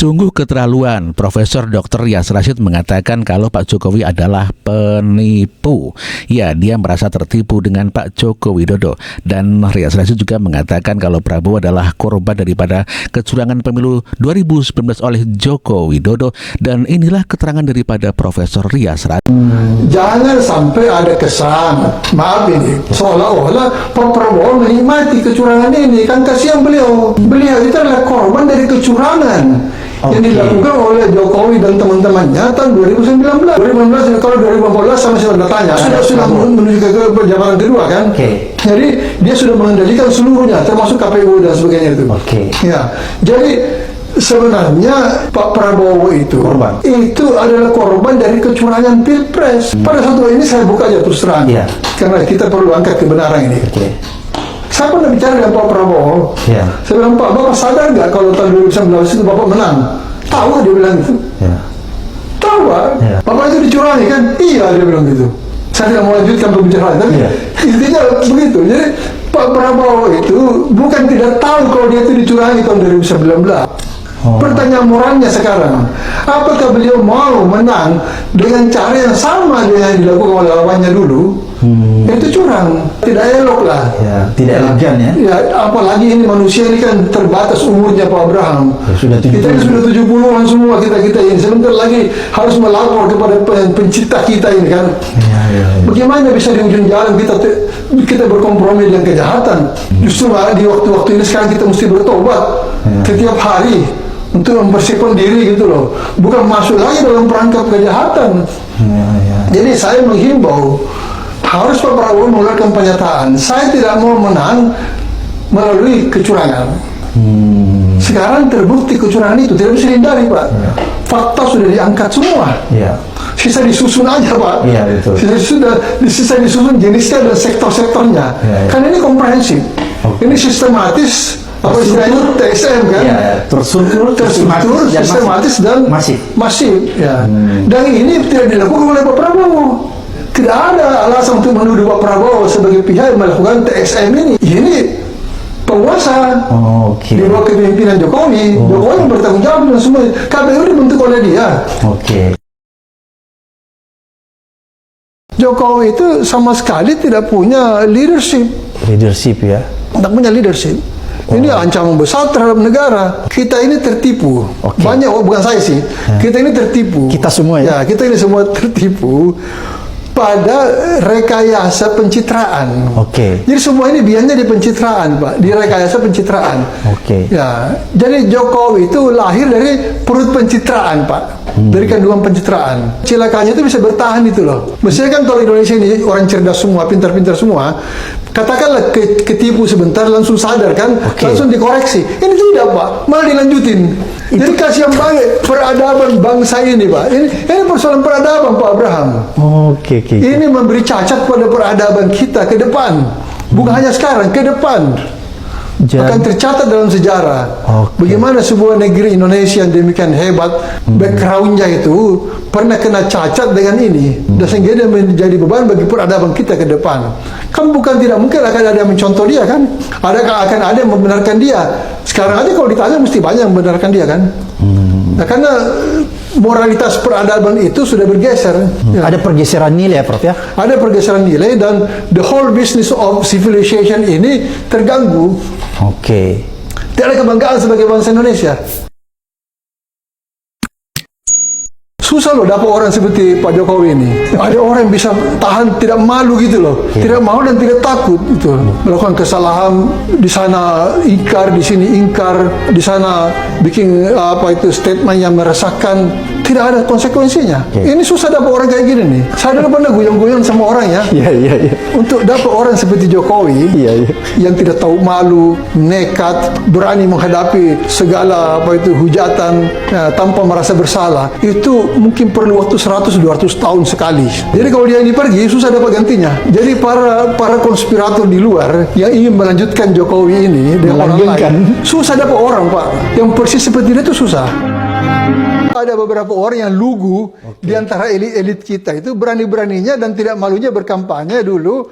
Sungguh keterlaluan. Profesor Dr. Rias Rasyid mengatakan kalau Pak Jokowi adalah penipu. Ya, dia merasa tertipu dengan Pak Joko Widodo. Dan Rias Rasyid juga mengatakan kalau Prabowo adalah korban daripada kecurangan pemilu 2019 oleh Joko Widodo. Dan inilah keterangan daripada Profesor Rias Rasyid. Jangan sampai ada kesan, maaf ini, seolah-olah Pak Prabowo menikmati kecurangan ini. Kan kasihan beliau. Beliau itu adalah korban dari kecurangan yang dilakukan oleh Jokowi dan teman-temannya tahun 2019. 2019 kalau 2014 sama saya sudah tanya, sudah menuju ke jabatan kedua kan. Jadi dia sudah mengendalikan seluruhnya, termasuk KPU dan sebagainya itu. Ya, jadi sebenarnya Pak Prabowo itu adalah korban dari kecurangan pilpres. Pada satu ini saya buka aja terus terang, karena kita perlu angkat kebenaran ini. Saya pernah bicara dengan Pak Prabowo. Saya bilang, Pak, Bapak sadar nggak kalau tahun 2019 itu Bapak menang? Tahu, dia bilang itu. Tahu, Pak. Bapak itu dicurangi kan? Iya, dia bilang gitu. Saya tidak mau lanjutkan pembicaraan, tapi intinya begitu. Jadi Pak Prabowo itu bukan tidak tahu kalau dia itu dicurangi tahun 2019. Pertanyaan moralnya sekarang, apakah beliau mau menang dengan cara yang sama dengan yang dilakukan oleh lawannya dulu? Itu curang, tidak elok lah. Tidak elegan ya. Apalagi ini manusia ini kan terbatas umurnya Pak Abraham. Kita ini sudah 70-an semua kita ini. Sebentar lagi harus melapor kepada pencipta kita ini kan. Bagaimana bisa di ujung jalan kita berkompromi dengan kejahatan? Justru di waktu-waktu ini sekarang kita mesti bertobat setiap hari untuk membersihkan diri gitu loh, bukan masuk lagi dalam perangkap kejahatan. Jadi saya menghimbau harus Pak Prabowo mengeluarkan pernyataan, saya tidak mau menang melalui kecurangan. Sekarang terbukti kecurangan itu tidak bisa dihindari, Pak. Fakta sudah diangkat semua. Sisa disusun aja, Pak. Sisa disusun jenisnya dan sektor-sektornya. Karena ini komprehensif, ini sistematis. Apa istilahnya TSM kan? Terstruktur, sistematis dan masif. Dan ini tidak dilakukan oleh Pak Prabowo. Tidak ada alasan untuk menuduh Pak Prabowo sebagai pihak yang melakukan TSM ini. Ini penguasa di bawah kepemimpinan Jokowi. Jokowi yang bertanggung jawab dan semua. KPU dibentuk oleh dia. Jokowi itu sama sekali tidak punya leadership. Tidak punya leadership. Ini ancaman besar terhadap negara. Kita ini tertipu. Banyak, bukan saya sih. Kita ini tertipu. Kita semua ya. Kita ini semua tertipu pada rekayasa pencitraan. Jadi semua ini biasanya di pencitraan, Pak, di rekayasa pencitraan. Jadi Jokowi itu lahir dari perut pencitraan, Pak, dari kandungan pencitraan. Cilakanya itu bisa bertahan itu loh. Mestinya kan kalau Indonesia ini orang cerdas semua, pintar-pintar semua, katakanlah ketipu sebentar langsung sadar kan, langsung dikoreksi. Ini tidak, Pak, malah dilanjutin. Jadi kasihan banget peradaban bangsa ini, Pak. Ini persoalan peradaban, Pak Abraham. Ini memberi cacat pada peradaban kita ke depan. Bukan hanya sekarang, ke depan. Akan tercatat dalam sejarah. Bagaimana sebuah negeri Indonesia yang demikian hebat, backgroundnya itu pernah kena cacat dengan ini, dan sehingga dia menjadi beban bagi peradaban kita ke depan. Kan bukan tidak mungkin akan ada yang mencontoh dia kan? Akan ada yang membenarkan dia. Sekarang aja kalau ditanya mesti banyak yang membenarkan dia kan? Nah, karena moralitas peradaban itu sudah bergeser. Ada pergeseran nilai ya, Prof ya? Ada pergeseran nilai dan the whole business of civilization ini terganggu. Tidak ada kebanggaan sebagai bangsa Indonesia. Susah loh dapat orang seperti Pak Jokowi ini. Ada orang yang bisa tahan, tidak malu gitu loh. Tidak malu dan tidak takut itu. Melakukan kesalahan di sana ingkar, di sini ingkar, di sana bikin statement yang meresahkan. Tidak ada konsekuensinya. Ini susah dapat orang kayak gini nih. Saya dulu pernah guyang-guyang sama orang ya. Untuk dapat orang seperti Jokowi yang tidak tahu malu, nekat, berani menghadapi segala hujatan tanpa merasa bersalah, itu mungkin perlu waktu 100-200 tahun sekali. Jadi kalau dia ini pergi, susah dapat gantinya. Jadi para konspirator di luar yang ingin melanjutkan Jokowi ini dengan orang lain, susah dapat orang, Pak. Yang persis seperti dia itu susah. Ada beberapa orang yang lugu di antara elit-elit kita itu berani-beraninya dan tidak malunya berkampanye dulu.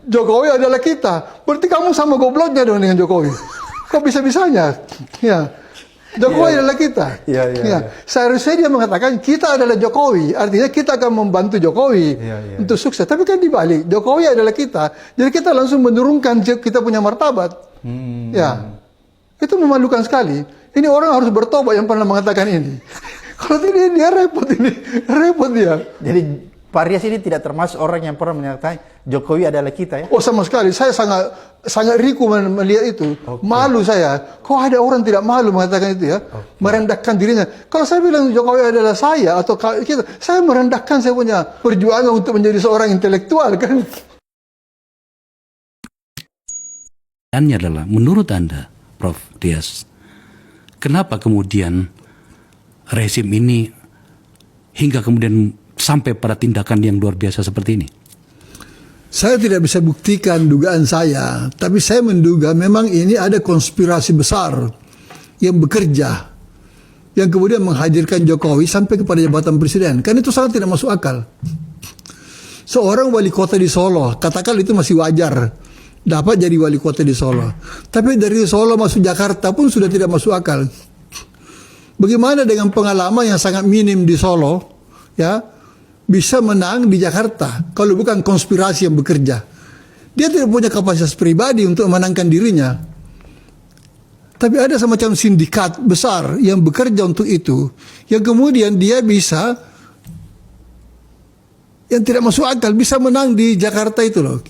Jokowi adalah kita. Berarti kamu sama gobloknya dong dengan Jokowi. Kok bisa-bisanya? Jokowi adalah kita. Iya. Seharusnya dia mengatakan kita adalah Jokowi, artinya kita akan membantu Jokowi untuk sukses. Tapi kan dibalik, Jokowi adalah kita, jadi kita langsung menurunkan kita punya martabat. Ya, itu memalukan sekali. Ini orang harus bertobat yang pernah mengatakan ini. Kalau tidak dia repot dia. Jadi Pak Rias ini tidak termasuk orang yang pernah menyatakan Jokowi adalah kita ya? Oh sama sekali, saya sangat riku melihat itu. Malu saya. Kok ada orang tidak malu mengatakan itu ya? Merendahkan dirinya. Kalau saya bilang Jokowi adalah saya atau kita, saya merendahkan saya punya perjuangan untuk menjadi seorang intelektual kan? Adalah menurut Anda, Prof. Dias, kenapa kemudian rezim ini hingga kemudian sampai pada tindakan yang luar biasa seperti ini? Saya tidak bisa buktikan dugaan saya, tapi saya menduga memang ini ada konspirasi besar yang bekerja, yang kemudian menghadirkan Jokowi sampai kepada jabatan presiden. Kan itu sangat tidak masuk akal. Seorang wali kota di Solo, katakan itu masih wajar, dapat jadi wali kota di Solo. Tapi dari Solo masuk Jakarta pun sudah tidak masuk akal. Bagaimana dengan pengalaman yang sangat minim di Solo, ya, bisa menang di Jakarta kalau bukan konspirasi yang bekerja. Dia tidak punya kapasitas pribadi untuk menangkan dirinya. Tapi ada semacam sindikat besar yang bekerja untuk itu, yang kemudian dia bisa, yang tidak masuk akal, bisa menang di Jakarta itu loh.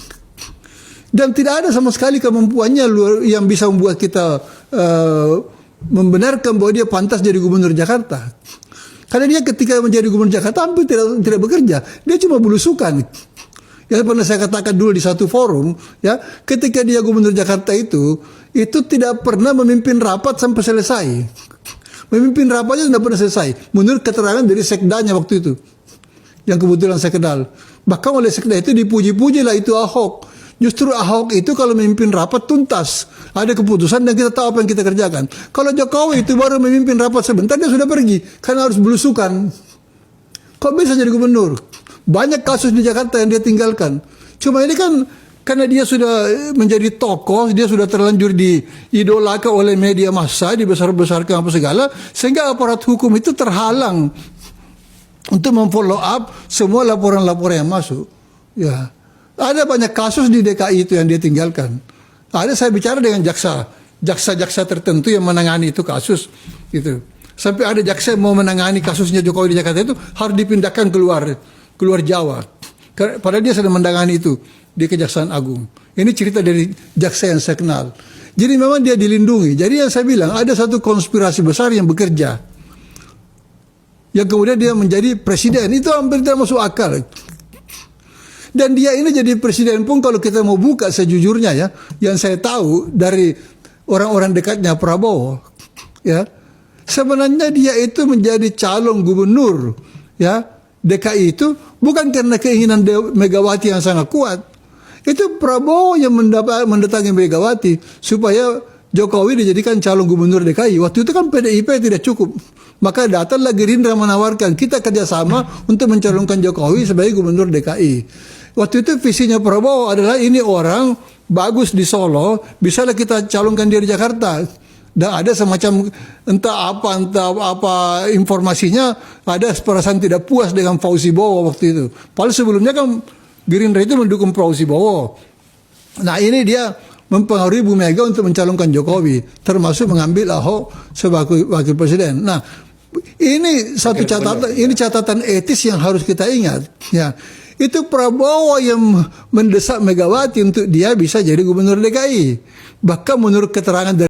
Dan tidak ada sama sekali kemampuannya yang bisa membuat kita membenarkan bahwa dia pantas jadi gubernur Jakarta. Karena dia ketika menjadi gubernur Jakarta hampir tidak bekerja, dia cuma belusukan. Yang pernah saya katakan dulu di satu forum, ya, ketika dia gubernur Jakarta itu tidak pernah memimpin rapat sampai selesai. Memimpin rapatnya tidak pernah selesai. Menurut keterangan dari sekdanya waktu itu, yang kebetulan saya kenal. Bahkan oleh sekda itu dipuji-puji lah itu Ahok. Justru Ahok itu kalau memimpin rapat tuntas, ada keputusan dan kita tahu apa yang kita kerjakan. Kalau Jokowi itu baru memimpin rapat sebentar dia sudah pergi karena harus belusukan. Kok bisa jadi gubernur? Banyak kasus di Jakarta yang dia tinggalkan. Cuma ini kan karena dia sudah menjadi tokoh, dia sudah terlanjur diidolakan oleh media massa, dibesar-besarkan apa segala, sehingga aparat hukum itu terhalang untuk memfollow up semua laporan-laporan yang masuk. Ya. Ada banyak kasus di DKI itu yang dia tinggalkan. Ada saya bicara dengan jaksa tertentu yang menangani itu kasus itu. Sampai ada jaksa yang mau menangani kasusnya Jokowi di Jakarta itu harus dipindahkan keluar Jawa. Padahal dia sedang menangani itu di Kejaksaan Agung. Ini cerita dari jaksa yang saya kenal. Jadi memang dia dilindungi. Jadi yang saya bilang ada satu konspirasi besar yang bekerja. Yang kemudian dia menjadi presiden. Itu hampir tidak masuk akal. Dan dia ini jadi presiden pun kalau kita mau buka sejujurnya ya, yang saya tahu dari orang-orang dekatnya Prabowo, ya, sebenarnya dia itu menjadi calon gubernur, ya, DKI itu bukan karena keinginan Megawati yang sangat kuat. Itu Prabowo yang mendatangi Megawati supaya Jokowi dijadikan calon gubernur DKI. Waktu itu kan PDIP tidak cukup. Maka datanglah Gerindra menawarkan kita kerjasama untuk mencalonkan Jokowi sebagai gubernur DKI. Waktu itu visinya Prabowo adalah ini orang bagus di Solo, bisalah kita calonkan dia di Jakarta. Dan ada semacam entah apa informasinya, ada perasaan tidak puas dengan Fauzi Bowo waktu itu. Padahal sebelumnya kan Gerindra itu mendukung Fauzi Bowo. Nah ini dia mempengaruhi Bu Mega untuk mencalonkan Jokowi, termasuk mengambil Ahok sebagai wakil presiden. Nah, ini satu catatan, ini catatan etis yang harus kita ingat. Ya, itu Prabowo yang mendesak Megawati untuk dia bisa jadi gubernur DKI. Bahkan menurut keterangan dari